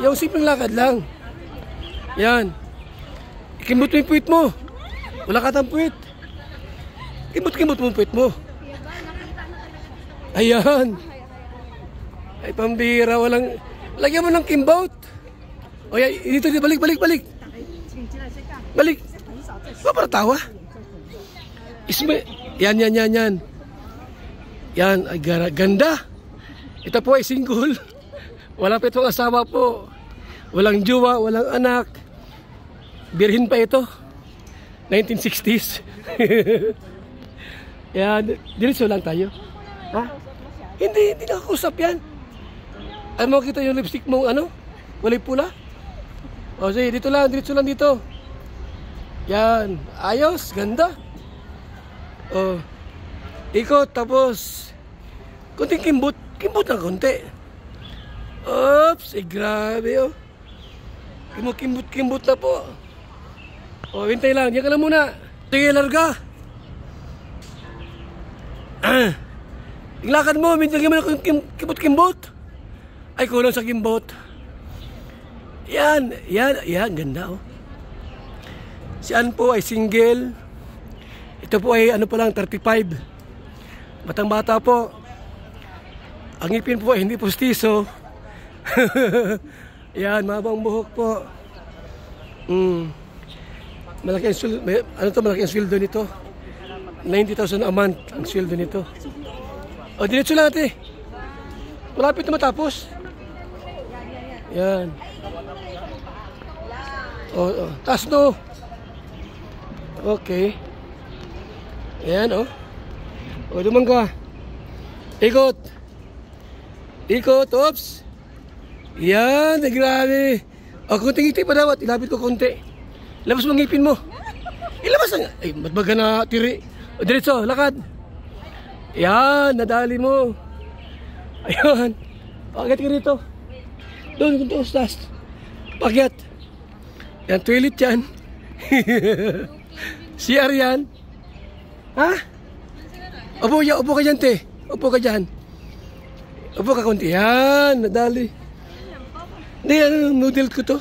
Yung simpleng lakad lang. Yan. Kimot mo yung puwit mo. Wala ka tang puwit. Kimot mo yung puwit mo. Ayan. Ay, pambira. Walang... Lagyan mo ng kimbot. O yan, dito, balik. Balik. Ba para tawa? Yan. Yan, ay ganda. Ito po ay single. Wala pa itong asawa po. Walang jowa, walang anak. Birhin pa ito. 1960s. Yan, diretso lang tayo. Ha? Hindi nakakusap yan. Ay mo kita yung lipstick mong ano? Walay pula? O sige, dito lang, diretso lang dito. Yan, ayos, ganda. O, ikot, tapos kunting kimbot ng konti. Oops, grabe oh. Kimbot na po. O, hintay lang, diyan ka lang muna. Sige, larga. Iglakad mo, minsan mo na kimbot. Ay, kulang sa kimbot. Yan, ganda oh. Si Ann po ay single. Ito po ay ano pa lang, 35. Batang bata po. Ang ngipin po ay hindi postiso. Yan, mabang buhok po. Malaki ang sweldo. Malaki ang sweldo nito. 90,000 a month ang sweldo nito. O, diretso lang ate. Malapit na matapos. Yan. O, taas no. Okay. Ayan, oh. O, dumang ka. Ikot. Oops. Yan, grabe. O, kunting-ngiti pa daw at ilapit ko konti. Labas mo ngipin mo. Ilabas ang... Ay, matbaga na tiri. O, diretso, lakad. Yan, nadali mo. Ayan. Pakyat ka rito. Doon, kung taas. Pakyat. Yan, toilet yan. CR yan. Ha? Upo ka dyan, te. Upo ka dyan. Upo ka konti. Yan, nadali. Hindi, ano, model ko to.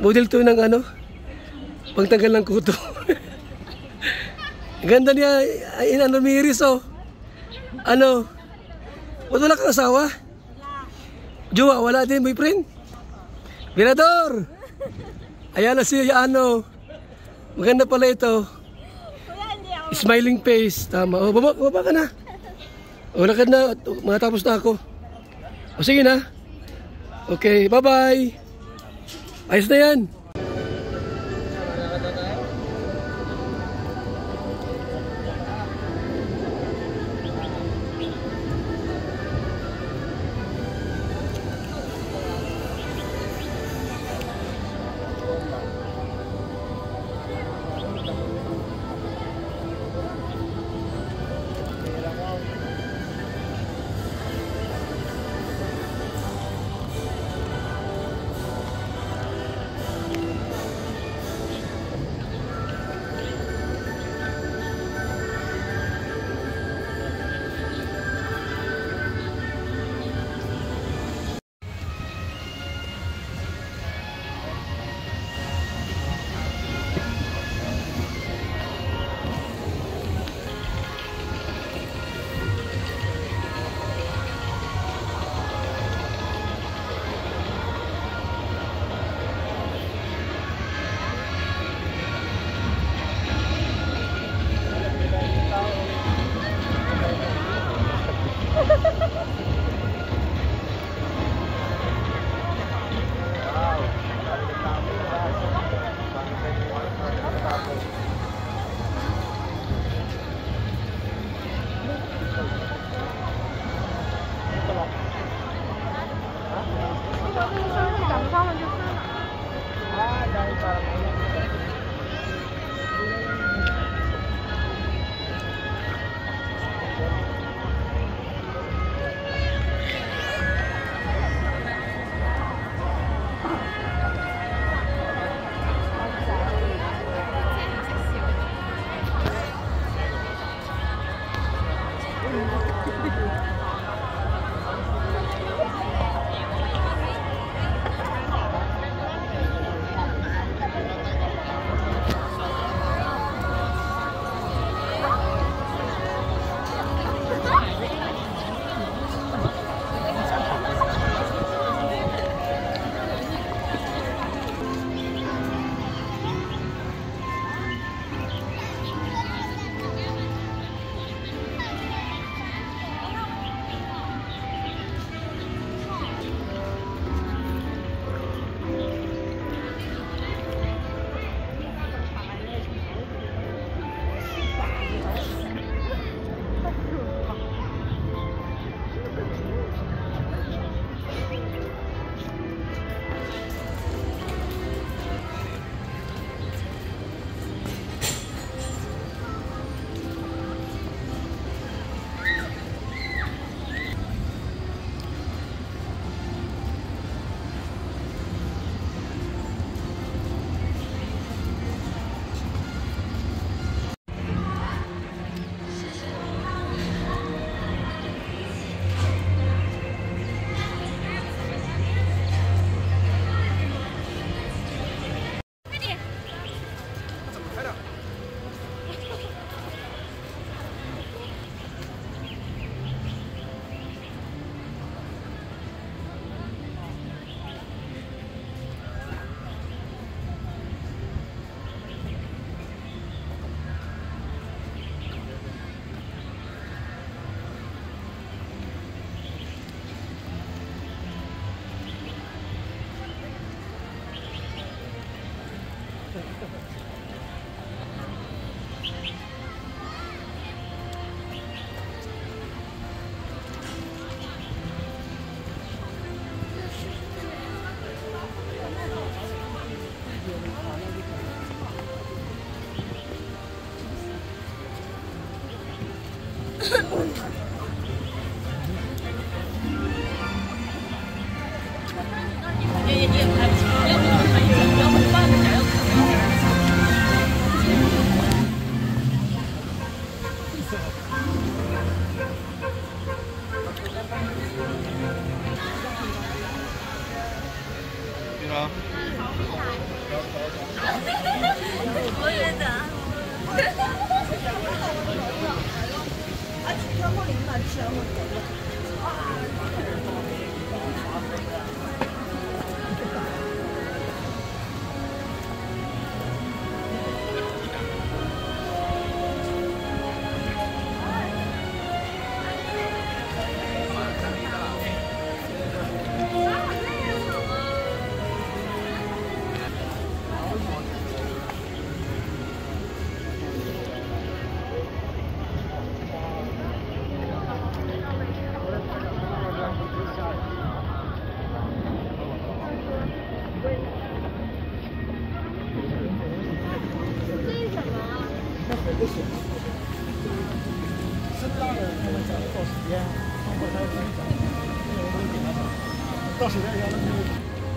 Model to ng ano, pagtanggal ng kuto. Ganda niya, ay, ano, miris, oh. Ano, wala kang asawa? Jowa, wala din, boyfriend? Mirador! Ayan na siya, ano. Maganda pala ito. Smiling face. Tama. O, baba ka na. O, lakad na. Matapos na ako. O, sige na. Okay, bye-bye. Ayos na yan.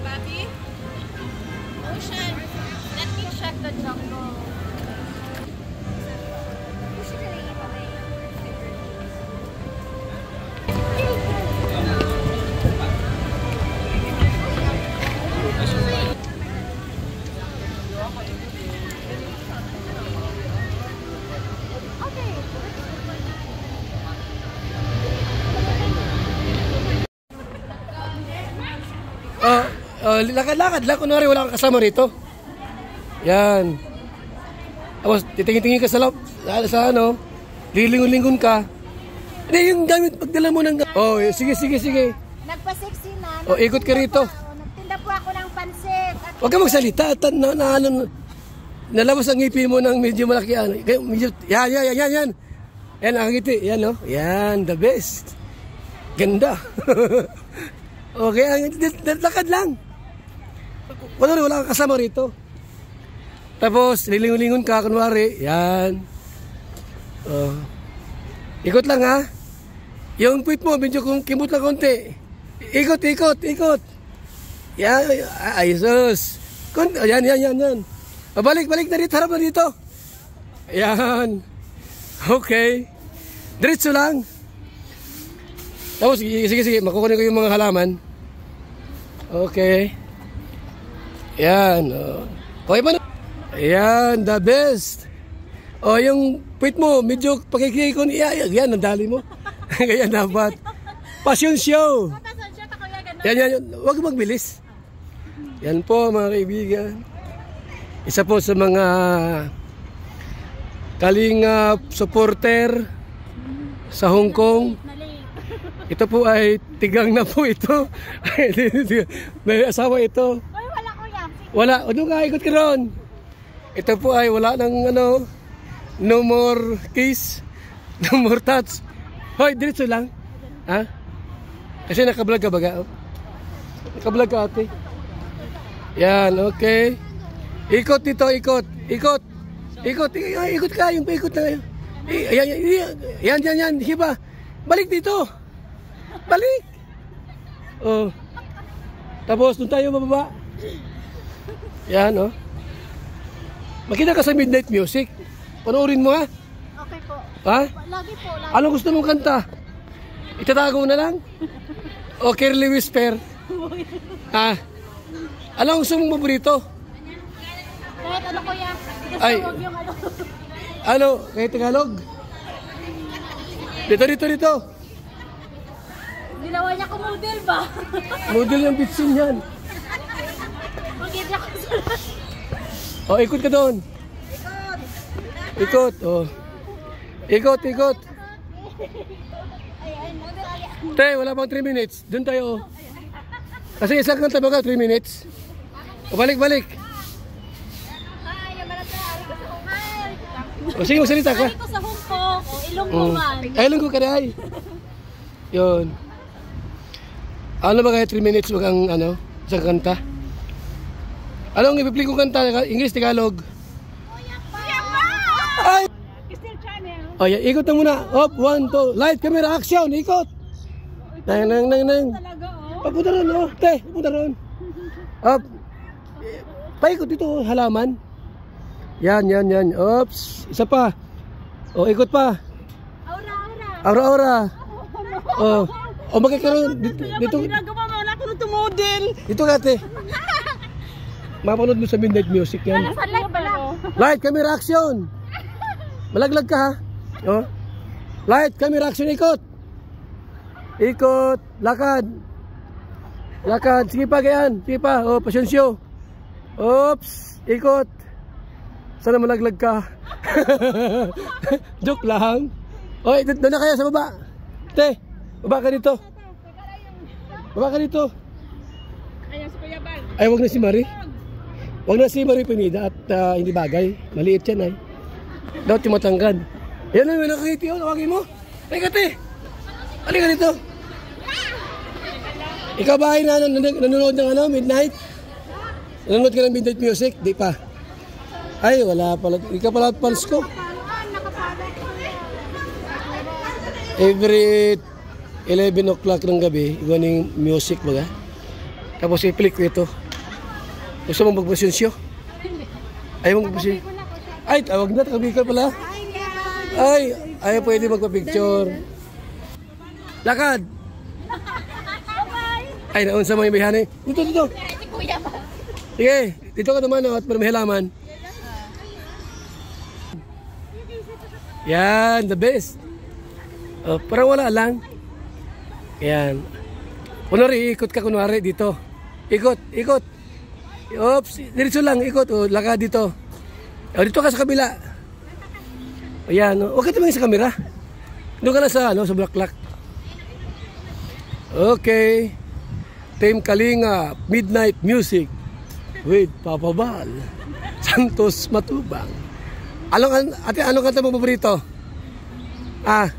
Bobby? Ocean, let me check the jungle. Lakad-lakad lang. Kunwari wala kang kasama rito. Yan. Tapos titingin-tingin ka sa ano, lilingon-lingon ka. Hindi, yung gamit, pagdala mo ng... Oh, sige. Nagpa-sexy na. Oh, ikot ka rito. Nagtinda po ako ng pansit. Huwag ka magsalita. Nalabas ang ngipin mo ng medyo malaki. Yan. Yan, nakangiti. Yan, no? Yan, the best. Ganda. Okay, lakad lang. Wala kang kasama rito. Tapos, lilingon-lingon ka, kunwari. Yan. Oh. Ikot lang, ha? Yung puwit mo, medyo kimot lang konti. Ikot. Yan. Ay, sus. Yan. Balik na dito. Harap na dito. Yan. Okay. Diretso lang. Tapos, sige. Makukunin ko yung mga halaman. Okay. Yan. Okay pa na? Ayan, the best. Yung puwit mo, medyo pakikikon. Yan, ang dali mo. Ganyan dapat. Passion show. Yan. Huwag magbilis. Yan po, mga kaibigan. Isa po sa mga kalingap supporter sa Hong Kong. Ito po ay tigang na po ito. May asawa ito. Ay, wala kuya. Wala. Ano nga, ikot ka ron. Ito po ay wala ng no more kiss, no more touch. Hoy, diretso lang. Ha? Kasi nakablog ka baga? Nakablog ka ate. Yan, okay. Ikot dito, ikot ka, yung paikot na ngayon. Yan, hiba. Balik dito. Balik. Oh. Tapos doon tayo mababa. Yan, oh. Makita ka sa midnight music. Panoorin mo, ha? Okay po. Ha? Lagi po. Anong gusto mong kanta? Itatago na lang? O Curly Whisper? Ha? Anong gusto mong paborito? Kahit ano kuya. Ay. Huwag yung ano. Ano? Kahit Tagalog? Dito. Ginawa niya ko model ba? Model yung bitsin yan. Magkita ko sa... O, ikot ka doon. Ikot. O. Ikot. Te, wala pang 3 minutes. Doon tayo. Kasi isang kanta baga, 3 minutes. O, balik. O, sige, magsalita ka. Ay ko sa Hong Kong. O, Ilonggo man. Ay, Ilonggo ka na ay. Yun. Ano ba kaya 3 minutes wag ang isang kanta? Anong ipipli kong kanta? English, Tagalog? Ay! Crystal Channel. O, yan, ikot na muna. Up, 1, 2, light, camera, action, ikot! Nang. Talaga oh. Papunta ron, oh. Te, papunta ron. Up. Paikot dito, halaman. Yan. Oops. Isa pa. O, ikot pa. Aura. O, magkakaroon. Dito. Ginagawa mo, wala ko nung tumodel. Dito ka, te. mapanood mo sa Midnight Music yan. Saan lang pala? Light, camera, action! Malaglag ka ha? Oh. Light, camera, action, ikot! Ikot, lakad! Lakad, sige pa ganyan, sige pa, oh, pasyensyo. Oops, ikot. Sana malaglag ka. Joke lang. Oy, doon na kayo sa baba. Te, baba ka dito. Baba ka dito. Ayan si Kuya Bal. Ay, wag na si Marie. Wag na si Marie Pinida at hindi bagay. Maliit yan ay. Dapat yung matangkad. Yan na, may nakakiti yun. Tawagin mo. Ay, kate. Halika dito. Ikaw ba ay nanonood ng ano, Midnight? Nanonood ka ng Midnight Music? Di pa. Ay, wala pala. Ikaw pala pals ko. Every 11 o'clock ng gabi, iwan yung music baga. Tapos i-click ko ito. Gusto mong magpasensyo? Ayaw mong magpasensyo? Ay, tawag na, takabikal pala. Ay, ayaw pwede magpa-picture. Lakad! Ay, naon sa mga bayhanay. Dito, dito. Sige, dito ka naman at para may halaman. Yan, the best. Oh, parang wala lang. Yan. Kunwari, ikot ka kunwari dito. Ikot, ikot. Oops, diretso lang, ikot. O, lakad dito. O, dito ka sa kabila. Ayan, huwag ka tumingin sa kamera. Doon ka na sa, sa bulaklak. Okay. Team Kalinga, Midnight Music with Papa Bal, Santos Matubang. Ate, anong kanta mo paborito? Anong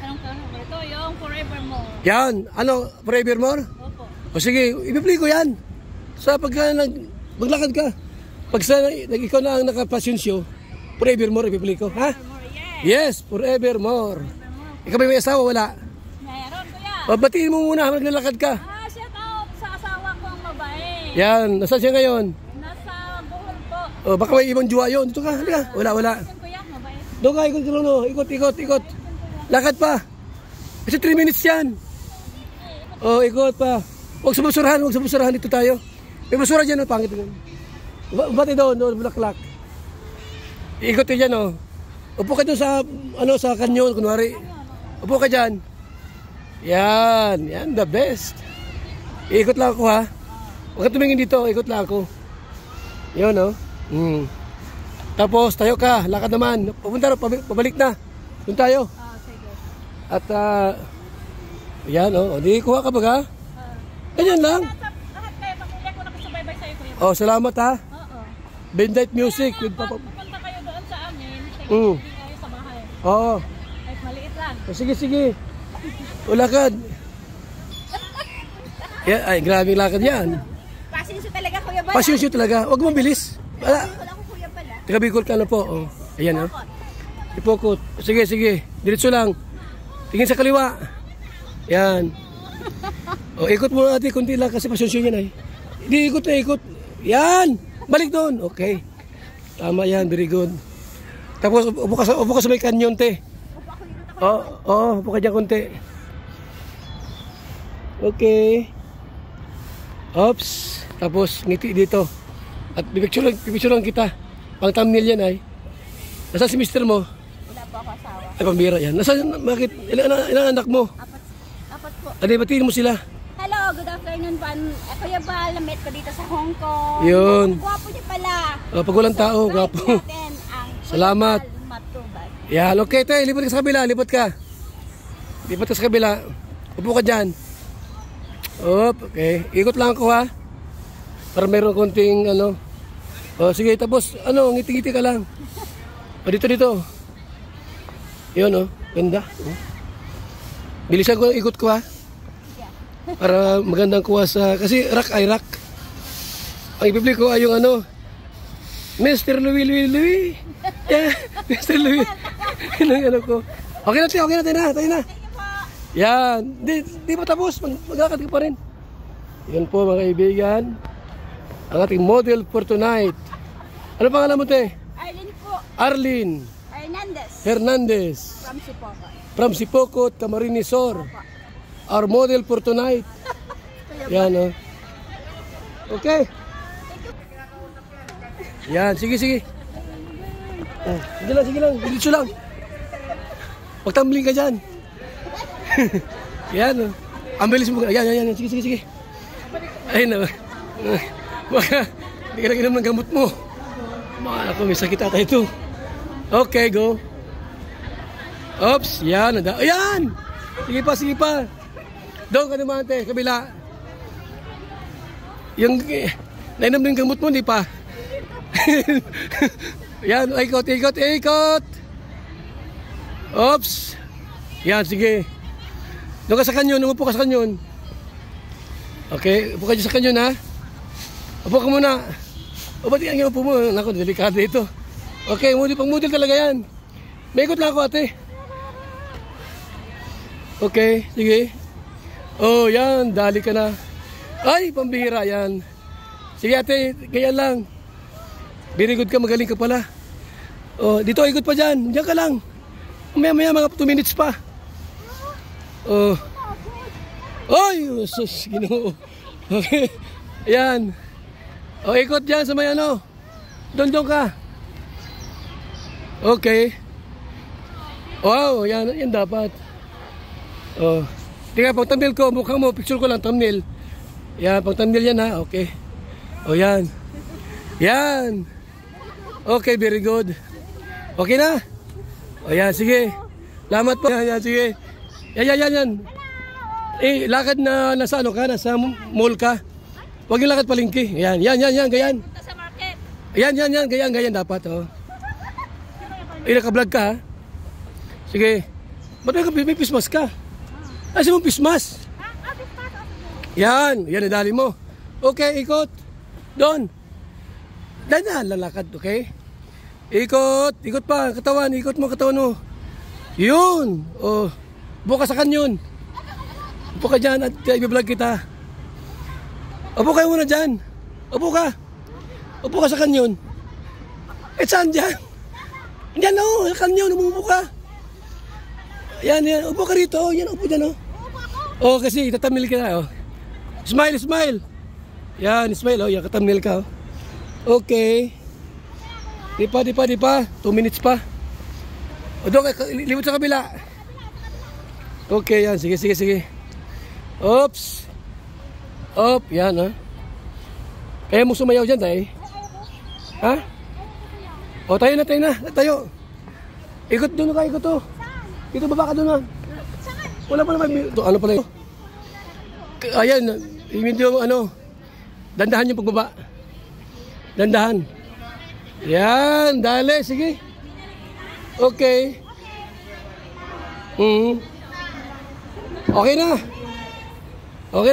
kanta ito? Yung Forevermore. Yan, ano, Forevermore? Opo. O sige, i-play ko yan. Sa pagka maglakad ka. Pag ikaw na ang nakapasyensyo, Forevermore i-play ko, ha? Yes, Forevermore. Ikaw ba may asawa? Wala. Meron, Kuya. Batiin mo muna habang naglalakad ka. Shout out sa asawa kong babae. Yan, nasaan siya ngayon? Nasa Bohol po. O, baka may ibang jowa yun. Dito ka, halika. Wala, wala. Yan, Kuya, mabait. Doon ka, ikot ka lang, no. Ikot, ikot, ikot. Lakad pa. Kasi 3 minutes yan. O, ikot pa. Huwag sa basurahan. Dito tayo. May basura dyan, no. Pangit. Bati doon, bulaklak. Ikot ka dyan, no. Upo ka doon sa, sa kanyon, kunwari. Upo ka dyan. Yan, the best. Ikot lang ako, ha. Huwag ka tumingin dito, ikot lang ako. Yun, no. Tapos, tayo ka, lakad naman. Pupunta na, pabalik na. Doon tayo. Sige. At, yan, no. Di kuha ka baga. Ganyan lang. Lahat kayo, pamilya ko nakasubaybay sa'yo, Kuya. Oh, salamat, ha. Oo. Midnight Music with Papa. Pupunta kayo doon sa amin. Sige, Mm. hindi kayo sa bahay. Oo. Kahit maliit lang. Oh, sige, sige. Ulakad. Yeah, ay, grabe lakad yan. Pasensyo talaga, Kuya Bal. Pasyensyo talaga. Huwag mo bilis. Wala. Wala ko, Kuya Bal. Taga Bicol ka na po. Oh. Ayan, ha. Ipokot. Sige, sige. Diretso lang. Tingin sa kaliwa. Yan. O, ikot mo natin kunti lang kasi pasyensyo yan ay. Hindi, ikot na ikot. Yan. Balik doon. Okay. Tama yan. Very good. Tapos, upo ka sa may kanyon, te. Oo, upo ka dyan kunti. Okay. Oops. Tapos, ngiti dito. At pipicture lang kita. Pang thumbnail yan ay. Nasaan si mister mo? Wala po ako asawa. Ay, pambira yan. Nasaan, bakit? Ilan anak mo? Apat po. Ano, batiin mo sila? Hello, good afternoon po. Kuya Bal, na-meet ko dito sa Hong Kong. Yun. Gwapo niya pala. Pag walang tao, gwapo. Natin ang Salamat. Kuya Bal Matubang. Yan, okay tayo. Lipat ka sa kabila. Lipat ka. Lipat ka sa kabila. Upo ka dyan. Okay. Ikot lang ako, ha. Para meron konting, O, sige. Tapos, ngiti-ngiti ka lang. O, dito. Yun, ganda. Bilisan ko, ikot ko, ha. Para magandang kuha sa... Kasi rock ay rock. Ang ipipli ko ay yung Mr. Louie. Yeah, Mr. Louie. Yun ang ko. Okay na tayo na. Yan. Di pa tapos. Magkakad ka pa rin. Yan po mga kaibigan. Ang ating model for tonight. Ano pangalan mo, te? Arlene po. Arlene Hernandez. From Sipocot. From Sipocot, Camarines Sur. Our model for tonight. Yan, Okay. Yan, sige, sige. Sige lang, sige lang. Diretso lang. Huwag tumbling ka dyan. Yan. Ang bilis mo. Yan, yan, yan. Sige, sige, sige. Ayun na. Baka, hindi ka nag-inom ng gamot mo. Mga ako, may sakit ata ito. Okay, go. Oops, yan. Ayan! Sige pa, sige pa. Doon ka naman, te. Kabila. Yung, nainom ng gamot mo, hindi pa. Yan, ikot, ikot, ikot. Oops. Yan, sige. Doon ka sa kanyon, umupo ka sa kanyon. Okay, upo ka dyan sa kanyon, ha? Upo ka muna. O, ba't yung upo mo? Naku, delikado ito. Okay, pang model talaga yan. May ikot lang ako, ate. Okay, sige. Oh, yan, dali ka na. Ay, pambihira yan. Sige, ate, ganyan lang. Very good ka, magaling ka pala. Oh, dito, ikot pa dyan. Diyan ka lang. Maya-maya, mga 2 minutes pa. Oh. Ay, sus, Ginoo. Okay, yan. Oh, ikot dyan sa may ano. Doon ka. Okay. Wow, yan dapat. Oh. Tingnan, pag thumbnail ko, mukhang mo, picture ko lang, thumbnail. Yan, pag thumbnail yan ha, okay. Oh, yan. Yan. Okay, very good. Okay na? Oh, yan, sige. Salamat po. Yan, sige. Yan. Eh, lakad na nasa ano ka, nasa mall ka. Huwag yung lakad palengke. Yan, ganyan. Sa market. Yan, ganyan dapat, oh. Eh, naka-vlog ka, ha? Sige. Ba't may pismas ka? Asa mong pismas? Yan nadali mo. Okay, ikot. Doon. Dahan lalakad, okay? Ikot pa, katawan, ikot mo katawan mo. Yun. Oh, buka sa kanyon. Upo ka dyan at i-vlog kita. Upo kayo muna dyan. Upo ka sa kanyon. Eh, saan dyan? Yan o, sa kanyon, umupo ka. Yan, upo ka rito. Yan, upo dyan o. Oh, kasi itatamil ka na o. Smile. Yan, smile o. Yan, katamil ka o. Okay. Di pa. 2 minutes pa. O, doon, limot sa kabila. Okay, yan. Sige. Oops. Op, yan ha. Kaya mo sumayaw dyan, tayo. Ha? O, tayo na. Ikot doon ka, ikot to. Dito, baba ka doon ha. Wala pa naman. Ano pala yun? Ayan, medyo ano. Dandahan yung pagbaba. Dandahan. Yan, dali, sige. Okay. Okay na.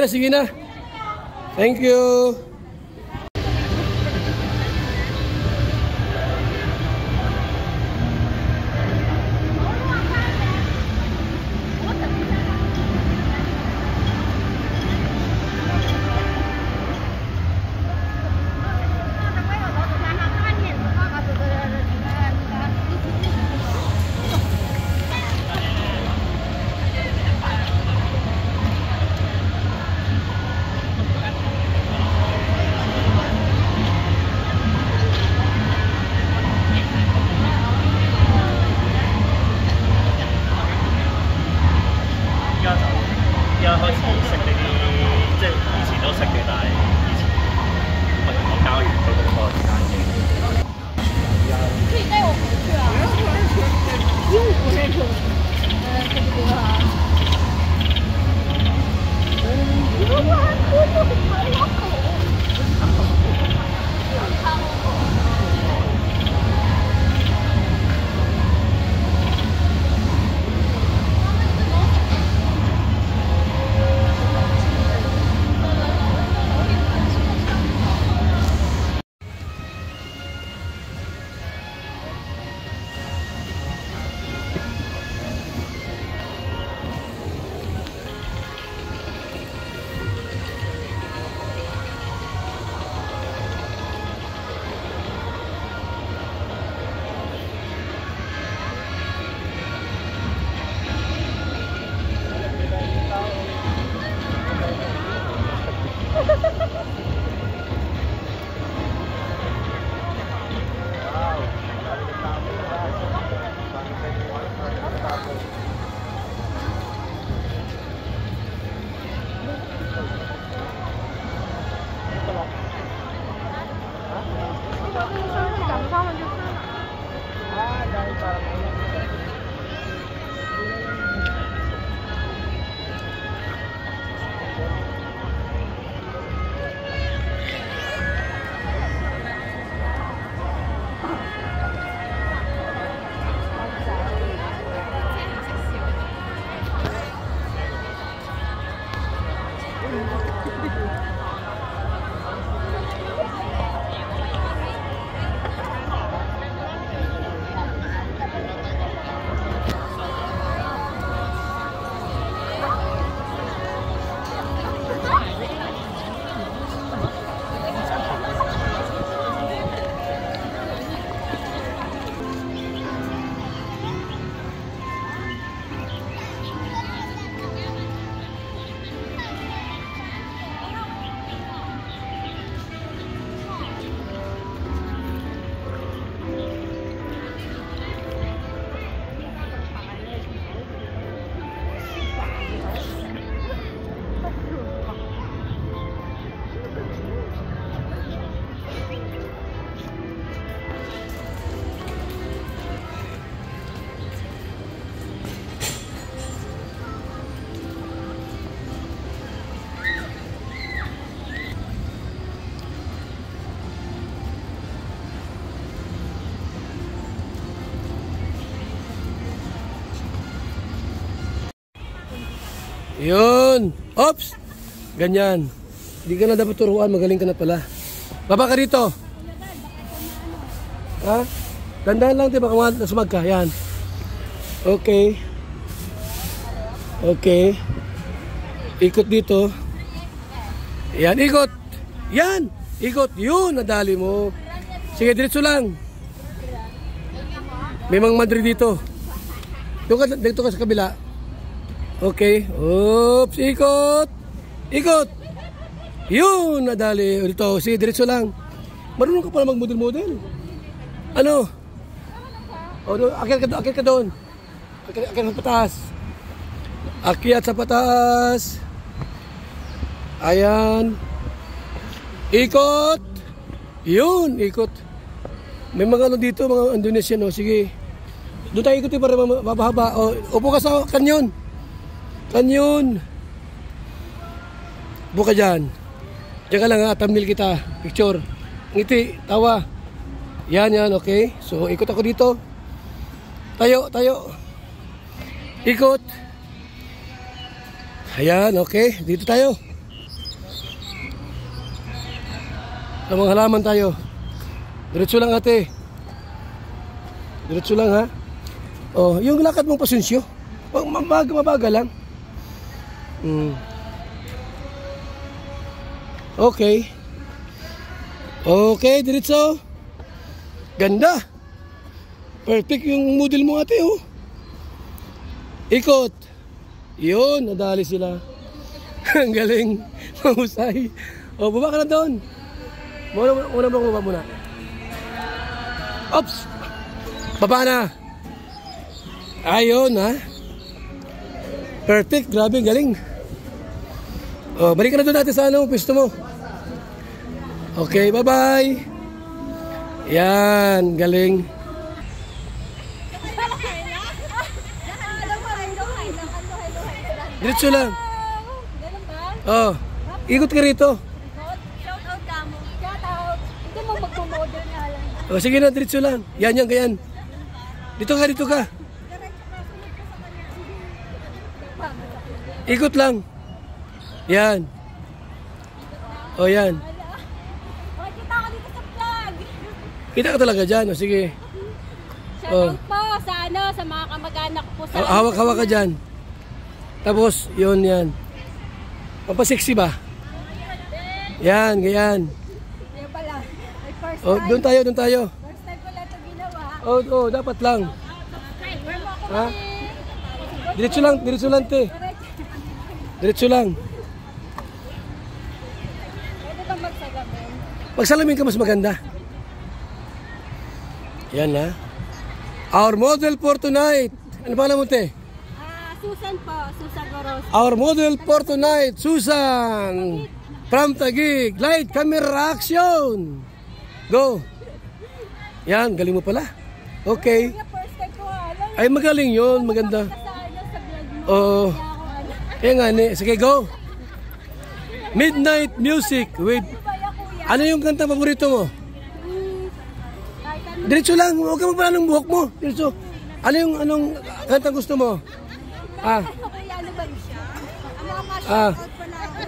Sige na. Thank you. Yun. Ops. Ganyan. Hindi ka na dapat turuan. Magaling ka na pala. Baba ka dito. Ha? Dandahan lang. Diba? Baka nasumag ka. Yan. Okay. Okay. Ikot dito. Yan. Ikot. Yan. Ikot. Yun. Nadali mo. Sige. Diretso lang. May mga madri dito. Dito ka sa kabila. Okay. Oops. Ikot. Ikot. Yun. Nadali. Dito. Sige. Diretso lang. Marunong ka pala mag-model-model. Ano? Akyat ka doon. Akyat sa pataas. Akyat sa pataas. Ayan. Ikot. Yun. Ikot. May mga ano dito. Mga Indonesian. O. Sige. Doon tayo ikutin para mabahaba. O. Upo ka sa kanyon. Kanyon. Upo ka dyan. Diyan ka lang ha. Thumbnail kita. Picture. Ngiti. Tawa. Yan. Okay. So, ikot ako dito. Tayo. Ikot. Ayan. Okay. Dito tayo. Sa mga halaman tayo. Diretso lang ate. Diretso lang ha. Oh, yung lakad mong pasensyo. Mabaga lang. Okay. Okay, diretso. Ganda. Perfect yung model mo ate oh. Ikot. Yun, nadali sila. Ang galing. Mahusay. Oh, baba ka na doon. Baba muna. Oops. Baba na. Ayun ha. Perfect. Grabe, galing. Oh, balik ka na doon natin sa ano, pwesto mo. Okay, bye-bye. Yan, galing. Diretso lang. Oh, ikot ka rito. Shout out ka mo. Shout out. Ito mo magpo-model nga lang. Oh, sige na, diretso lang. Yan, ganyan. Dito ka. Ikot lang. Yan. Oh, yan. Oh, kita ko dito sa vlog. Kita ka talaga dyan. Oh, sige. Shout out po sa mga kamag-anak po sa... Hawak ka dyan. Tapos, yun, yan. Pampasexy ba? Yan, ganyan. Yan pala. Ay, first Oh, time. doon tayo. First time ko lang ito ginawa. Oh, dapat lang. Subscriber mo ako. Ha? Diretso lang, te. Diretso lang. Pwede bang magsalamin? Magsalamin ka mas maganda. Yan na. Our model for tonight. Ano pala mo, te? Susan po. Susan Goros. Our model for tonight, Susan. From Taguig. Light, camera, action. Go. Yan, galing mo pala. Okay. Kuya, first time ko alam. Ay, magaling yun. Maganda. Sa ano, sa vlog mo. Oo. Kaya ako ano. Kaya nga, sige, go. Midnight music with... Baya kuya. Ano yung kanta paborito mo? Kahit ano. Diretso lang. Huwag ka mapala ng buhok mo. Diretso. Anong kanta gusto mo? Ah, Kuya, ano ba siya? Ano ang mga ah. shoutout pala ako?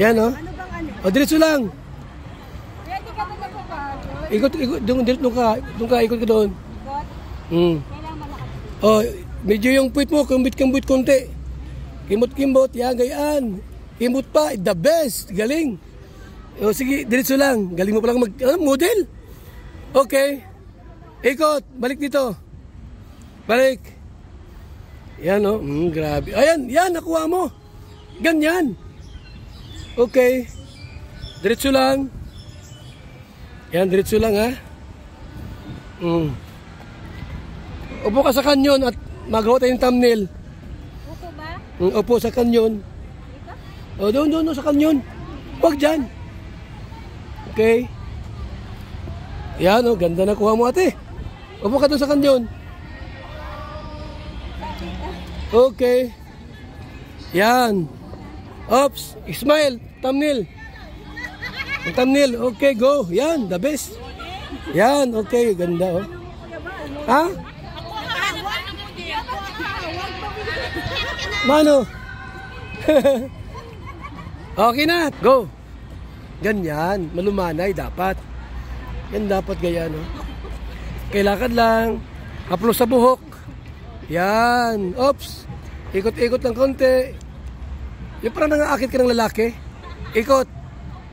Yan, oh. Ano bang ano? O, diretso lang. Ready ka ba nagbabago? Ikot, doon ka, ikot ka doon. God, kailangan malakas. Oh, medyo yung puwit mo, kumbit konti. Kimot-kimbot, yan, gayaan. Kimot pa, the best, galing. O, sige, diretso lang. Galing mo palang model. Okay. Ikot, balik dito. Balik. Yan, oh, grabe. Ayan, yan, nakuha mo. Ganyan. Okay. Diretso lang. Yan, diretso lang, ha. Upo ka sa kanyon at magawa tayong thumbnail. Upo ba? Upo sa kanyon. O, doon, sa kanyon. Huwag dyan. Okay. Yan, oh, ganda na kuha mo, ate. Upo ka doon sa kanyon. Okay. Yan. Oops, smile, thumbnail. Ang thumbnail, okay, go. Yan, the best. Yan, okay, ganda, oh. Ha? Mano? Okay na, go. Ganyan, malumanay dapat. Yan dapat ganyan, no? Kailangan lang, haplos sa buhok. Yan, oops. Ikot-ikot ng konti. Yung parang nangaakit ka ng lalaki. Ikot.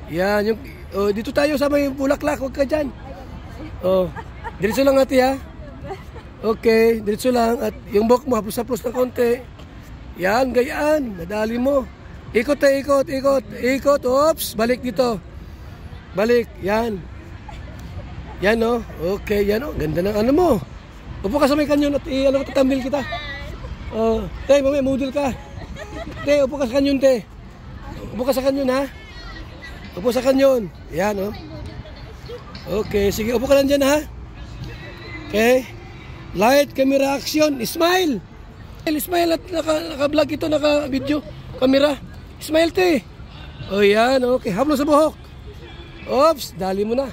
Yan, yung, oh, dito tayo sa may bulaklak, huwag ka dyan. Oh, diretso lang ate, ha? Okay, diretso lang. At yung buhok mo, haplos-haplos ng konti. Yan, gayaan. Nadali mo. Ikot tayo, ikot. Oops, balik dito. Balik, yan. Yan, oh. Okay, yan, oh. Ganda ng ano mo. Upo ka sa may kanyon at tatambil kita. Oh, te, mamaya, model ka. Te, upo ka sa kanyon, te. Upo ka sa kanyon, ha? Upo sa kanyon. Yan, oh. Okay, sige, upo ka lang dyan, ha? Okay. Light, camera, action. Smile. Smile at naka-vlog ito, naka-video. Camera. Smile, te. O, yan, okay. Haplo sa buhok. Oops, dali mo na.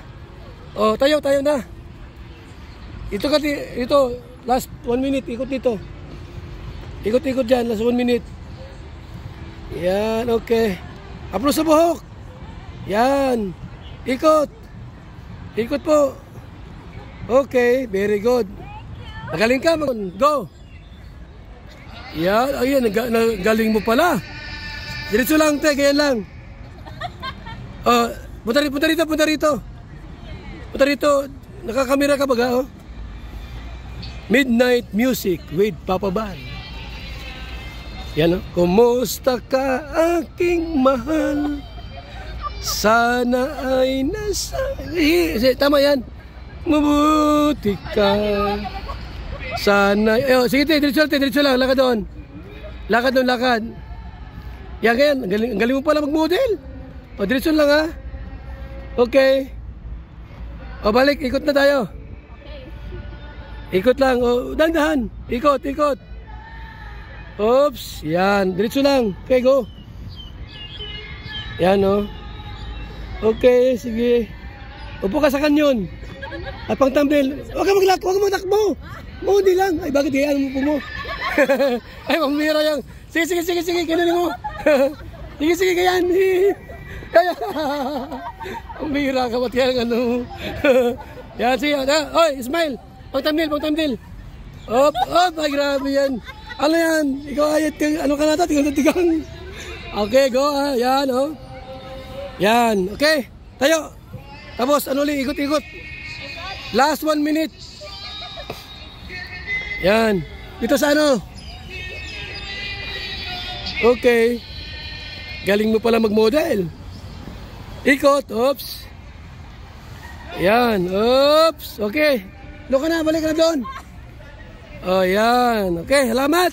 O, tayo na. Ito, last 1 minute. Ikot dito. Ikot dyan, last 1 minute. Yan, okay. Haplo sa buhok. Yan. Ikot po. Okay, very good. Magaling ka, go. Yan, ayan, galing mo pala. Diretso lang, te, ganyan lang. Oh, punta rito. Nakakamera ka baga, oh. Midnight music with Papa Ban. Yan, oh. Kumusta ka, aking mahal? Sana ay nasa... Tama yan. Mabuti ka. Sana... sige, diretso lang. Lakad doon. Lakad. Yan, ang galing mo pala mag-model. O, diretso lang, ha. Okay. O, balik. Ikot na tayo. Ikot lang. O, dahan. Ikot. Oops. Yan. Diretso lang. Okay, go. Yan, o. Okay, sige. Upo ka sa kanyon. At pang thumbnail. Huwag ka magtakbo. Model lang. Ay, bakit kayaan mo? Ay, mamira yan. Sige. Kailan mo. Sige, kayan. Ang bihira ka, ba't yan, ano? Yan, sige. Oy, smile. Pang thumbnail. Op, ay, grabe yan. Ano yan? Ikaw ayat ka, ano ka nata? Tigang. Okay, go, yan, oh. Yan, okay. Tayo. Tapos, ano ulit, ikot. Last 1 minute. Yan. Dito sa ano? Okay. Galing mo pala mag-model. Ikot, oops. Yan, oops. Okay. Doon ka na, balik ka na doon. Oh, yan. Okay, salamat.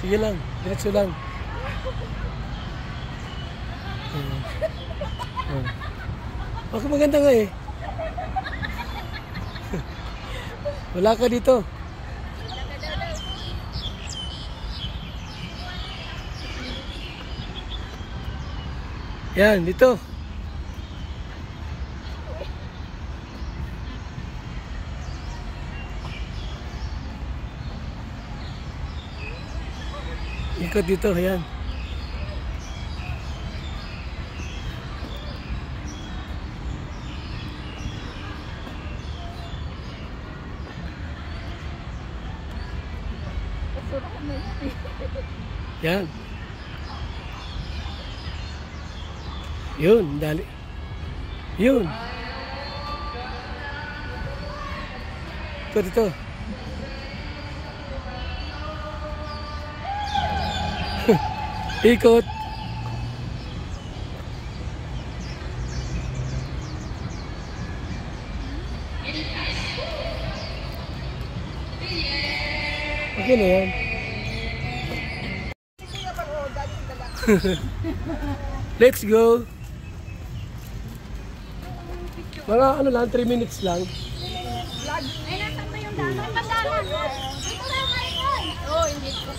Sige lang, diretso lang. Ako maganda nga eh. Wala ka dito. Yan, dito. Ikot dito, ayan. Yan. Yun, dali. Yun. Ito, dito. Ikot. Okay na yan. Let's go. Mga ano lang, 3 minutes lang. Ay, nasan ba yung daan? Pagdanan. Oh, hindi ko.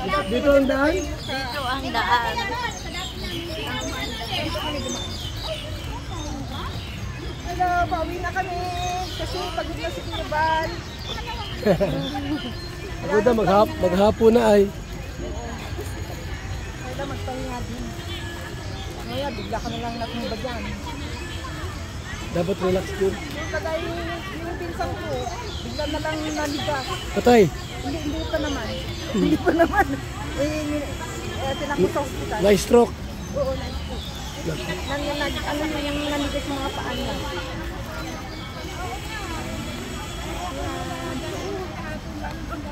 Dito ang daan? Dito ang daan. Hello, pauwi na kami. Kasi pagod na si Kinabal. Ako na maghapon na ay. Kaya magpahinga din. Ngayon, bigla ka na lang natumba dyan. Dapat relax din. Yung kagay, yung pinsan ko, bigla na lang naligas. Patay. Hindi pa naman. Hindi pa naman. Tinakot sa hospital. May stroke. Oo, na-stroke. Ano na yung naligas mga paan na.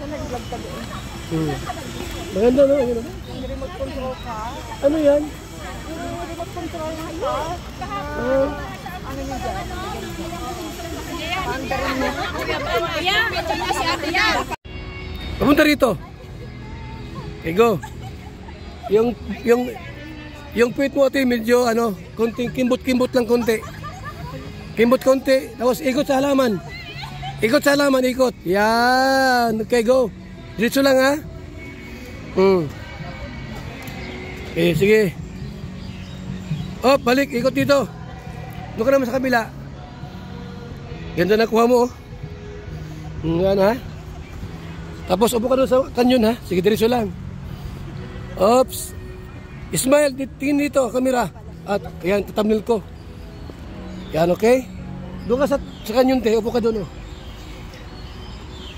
Nag-vlog ka doon. Maganda no? Ano? Yung remote control ka. Ano yan? Yung remote control na ito. Ano yun dyan? Paandarin mo. Papunta rito. Okay, go. Yung puwit mo ate, medyo ano, konting kimbot-kimbot lang konti. Kimbot konti, tapos ikot sa halaman. Ikot sa halaman, ikot. Yan. Okay, go. Diretso lang ha. Okay, sige. Oh, balik, ikot dito. Doon ka naman sa kabila. Ganda na kuha mo oh. Yan ha. Tapos upo ka doon sa kanyon ha. Sige, diretso lang. Oops. Smile, tingin dito, kamera. At yan, tatamnil ko. Yan, okay? Doon ka sa kanyon, te. Upo ka doon oh.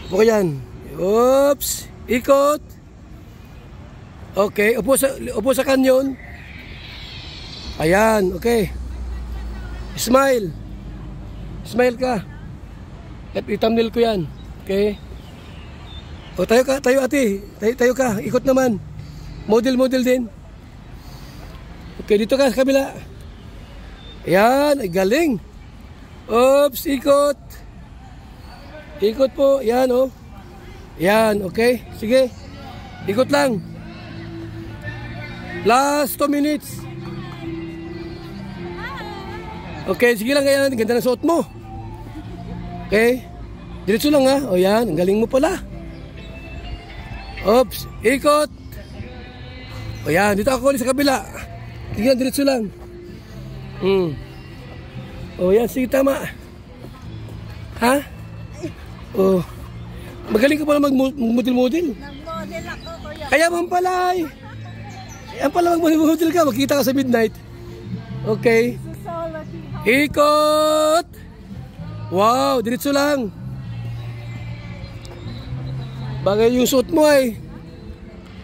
Upo ka yan. Oops. Ikot. Okay, upo sa kanyon. Ayan, okay. Smile. Smile ka. At itamnil ko yan. Okay. O tayo ka, tayo ate. Tayo ka, ikot naman. Model din. Okay, dito ka sa kabila. Ayan, ay galing. Oops, ikot. Ikot po. Yan, oh. Yan, okay. Sige. Ikot lang. Last 2 minutes. Okay, sige lang. Yan, ganda ng suot mo. Okay. Diretso lang, ha. O, yan. Ang galing mo pala. Oops. Ikot. O, yan. Dito ako ulit sa kabila. Tingnan, diretso lang. O, yan. Sige, tama. Ha? O. Magaling ka pala mag-model-model. Nag-model ako, kuya. Kaya man pala eh. Kaya pala mag-model ka. Magkita ka sa midnight. Okay. Solo. Ikot. Wow. Diretso lang. Bagay yung suot mo ay.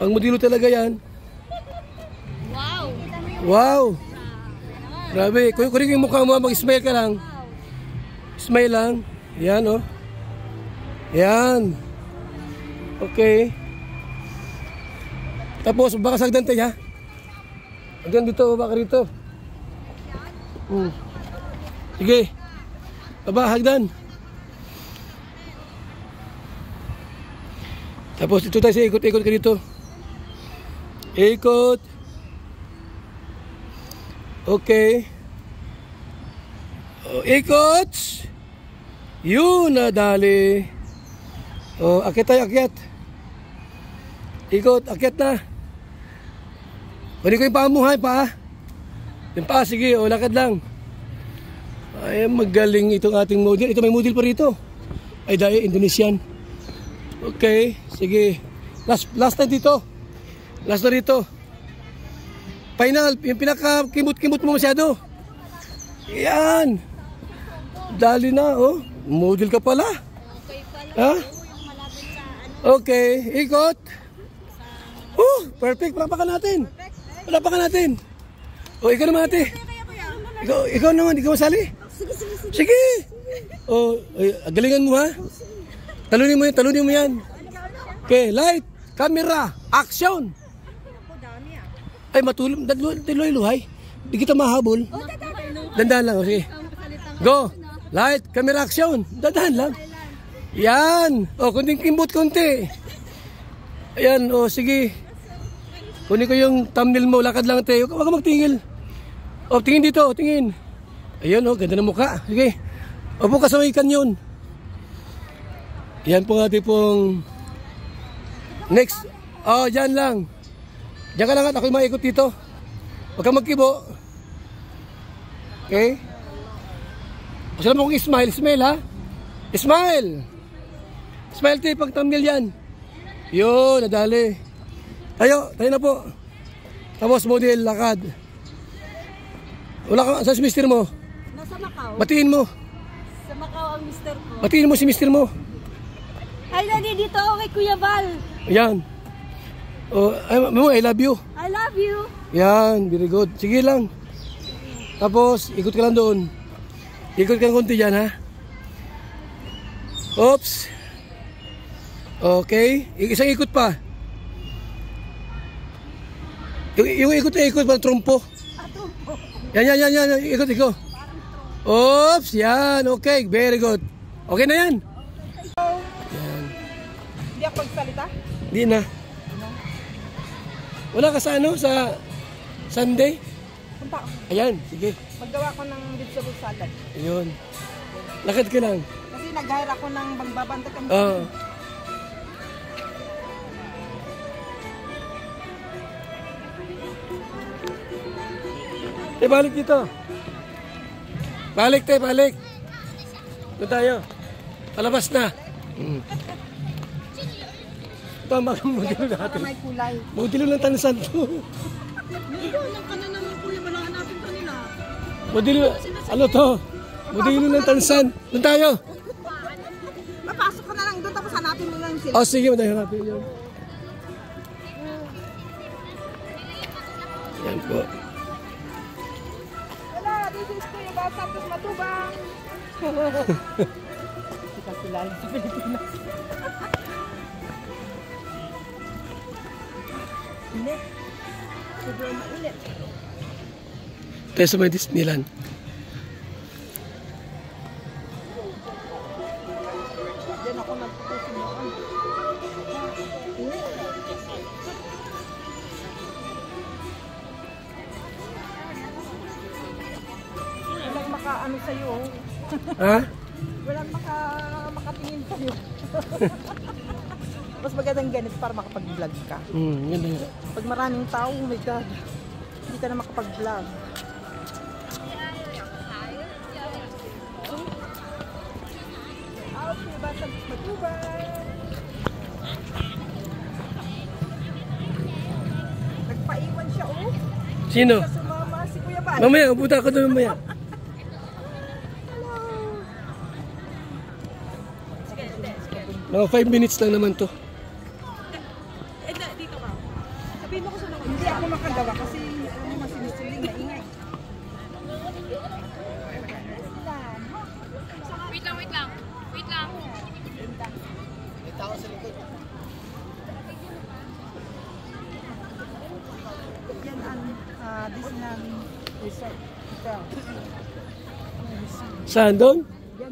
Pang modelo talaga yan. Wow. Wow. Grabe. Kunin yung mukha mo. Mag-smile ka lang. Smile lang. Yan, oh. Yan. Okay. Tapos, baka sagdan tayo, ha? Hanggang dito, baka rito. Sige. Baba, hagdan. Tapos, dito tayo sa ikot-ikot ka dito. Ikot. Okay. Oh, ikot. Yun, nadali. Oh, akyat tayo, akyat. Ikot, akyat na. Kunin ko yung paa mo, ha, paa. Yung paa, sige, o, lakad lang. Ay, magaling itong ating model. Ito, may model pa rito. Ay, dahil, Indonesian. Okay, sige. Last time dito. Last na rito. Final, yung pinaka-kimot-kimot mo masyado. Yan. Dali na, oh. Model ka pala. Okay pala. Ha? Yung malapit sa ano. Okay, ikot. Perfect. Palapakan natin. Palapakan natin. O, ikaw naman ate. Ikaw naman, ikaw masali. Sige. O, galingan mo ha. Talunin mo yan. Okay, light, camera, action. Ay, matulog. Luhay. Di kita mahabol. Dandan lang, sige. Go. Light, camera, action. Dandan lang. Yan. O, kunting kimbot, kunti. Ayan, o, sige. Kunin ko yung thumbnail mo. Lakad lang tayo. Huwag ka magtingil. O, tingin dito. Tingin. Ayan, o. Ganda ng mukha. Sige. Opo ka sa may kanyon. Yan po natin pong next. O, dyan lang. Diyan ka lang at ako'y maikot dito. Huwag kang magkibo. Okay? Gusto naman kong smile. Smile, ha? Smile! Smile tayo pag thumbnail yan. Yun, nadali. Tayo na po. Tapos model, lakad. Wala ka, saan si mister mo? Nasa Macau. Batiin mo. Sa Macau ang mister ko. Batiin mo si mister mo. Ay, dito ako kay Kuya Val. Ayan. Oh, I love you. I love you. Yan, very good. Sige lang. Tapos, ikot ka lang doon. Ikot ka ng konti dyan, ha? Oops. Okay. Isang ikot pa. Yung ikot-ikot, parang trumpo. Yan. Ikot. Oops, yan. Okay, very good. Okay na yan. Yan. Hindi ako magsalita? Hindi na. Wala ka sa ano, sa Sunday? Punta ako. Ayan, sige. Maggawa ko ng vegetable salad. Ayun. Lakad ka lang. Kasi nag-hire ako ng magbabantay kami. Oo. Balik dito. Balik. Doon tayo. Palabas na. Tama ang modelo natin. May kulay. Modelo ng tansan to. Medyo lang ka na naman kuya. Wala natin kanila. Modelo, ano to? Modelo ng tansan. Doon tayo. Mapasok ka na lang doon tapos hanapin mo lang sila. O sige, madahin natin yun. Yan po. Wala, this is Kuya Val Santos Matubang. Hindi ka kilala sa Pilipinas. Init. Sobrang mainit. Tayo sa may Disneyland. Diyan ako nagpupusin noon. Walang makaano sa'yo. Ha? Walang makatingin sa'yo. Mas magandang ganito para makapag-vlog ka. Ganda yun. Pag maraming tao, oh my God, hindi ka na makapag-vlog. Okay, batang matubay. Nagpaiwan siya, oh. Sino? Sumama si Kuya Bal. Mamaya, pupunta ko doon mamaya. Mga 5 minutes lang naman to. Dito ka. Sabihin mo ko sa mga. Hindi ako makagawa kasi masinusuling, maingay. Wait lang. Wait lang. Yan ang Disneyland Resort. Hotel. Saan doon? Yan,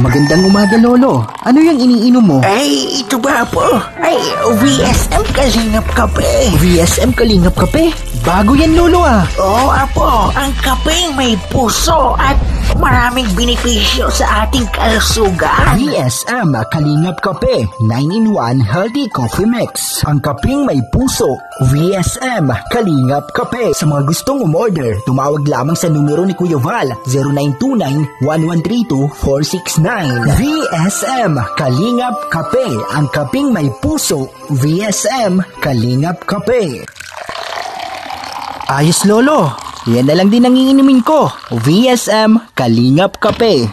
Magandang umaga, Lolo. Ano yung iniinom mo? Ay, ito ba po? Ay, VSM Kalingap Kape. VSM Kalingap Kape? Bago yan, Lolo ah. Oo, apo. Ang kapeng may puso at maraming benepisyo sa ating kalusugan. VSM Kalingap Kape 9-in-1 Healthy Coffee Mix. Ang kapeng may puso. VSM Kalingap Kape. Sa mga gustong umorder, tumawag lamang sa numero ni Kuya Val 0929-1132-469. VSM Kalingap Kape. Ang kapeng may puso. VSM Kalingap Kape. Ayos, Lolo. Yan na lang din ang iinumin ko. VSM Kalingap Kape.